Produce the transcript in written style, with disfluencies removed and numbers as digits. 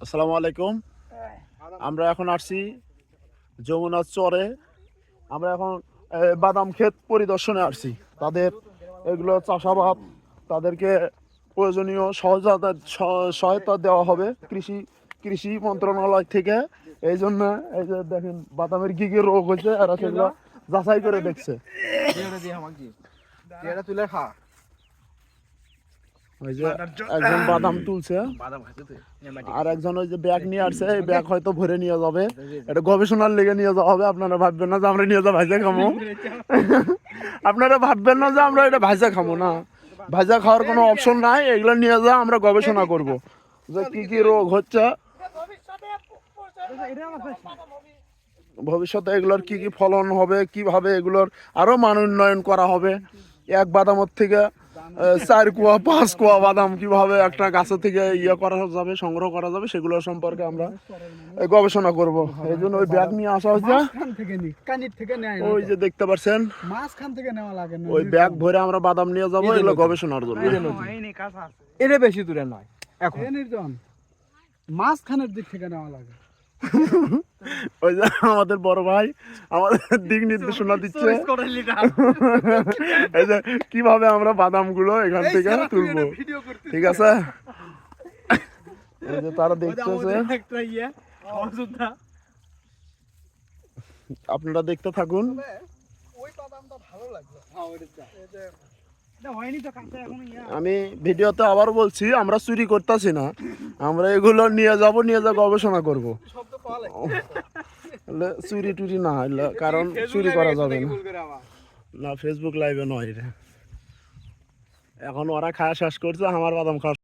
আসসালামু আলাইকুম। আমরা এখন আসছি যমুনার চরে। আমরা এখন বাদাম ক্ষেত পরিদর্শনে আসছি। তাদের এগুলো চাষাবাদ, তাদেরকে প্রয়োজনীয় সহায়তা দেওয়া হবে কৃষি মন্ত্রণালয় থেকে। এই জন্য এই যে দেখেন বাদামের কি কি রোগ হয়েছে, এরা সেগুলো যাচাই করে দেখছে। ওই যে একজন বাদাম তুলছে আর একজন ওই যে ব্যাগ নিয়ে আসছে, এই ব্যাগ হয়তো ভরে নিয়ে যাবে, এটা গবেষণার লেগে নিয়ে যাওয়া হবে। আপনারা ভাববেন না যে আমরা নিয়ে যা ভাইজা খামো। আপনারা ভাববেন না যে আমরা এটা ভাইজা খামো, না, ভাইজা খাওয়ার কোনো অপশন নাই। এগুলো নিয়ে যা আমরা গবেষণা করব যে কি কি রোগ হচ্ছে, ভবিষ্যতে এগুলোর কি কি ফলন হবে, কিভাবে এগুলোর আরো মান উন্নয়ন করা হবে। এক বাদামের থেকে 4 কুয়া 5 কুয়া বাদাম কিভাবে একটা গাছের থেকে করা যাবে, সংগ্রহ করা যাবে, সেগুলো সম্পর্কে আমরা গবেষণা করব। এই জন্য ওই ব্যাগ নিয়ে আসা হচ্ছে। ওই যে দেখতে পাচ্ছেন ওই ব্যাগ ভরে আমরা বাদাম নিয়ে যাবো এগুলো গবেষণার জন্য। এটা বেশি দূরে নয়, এখন মাঝখানের দিক থেকে নেওয়া লাগে। ওই যে আমাদের বড় ভাই আমাদের দিক নির্দেশনা দিচ্ছে এই যে কিভাবে আমরা বাদাম গুলো এখান থেকে তুলবো। ঠিক আছে, এই যে তারা দেখতেছে, আপনারা দেখতে থাকুন। আমি ভিডিওতে আবার বলছি, আমরা চুরি করতেছি না, আমরা এগুলো নিয়ে যা গবেষণা করব। চুরি টুরি না, কারণ চুরি করা যাবে না, ফেসবুক লাইভে নয়। এখন ওরা খাওয়া শেষ করছে, আমার বাদাম খাওয়া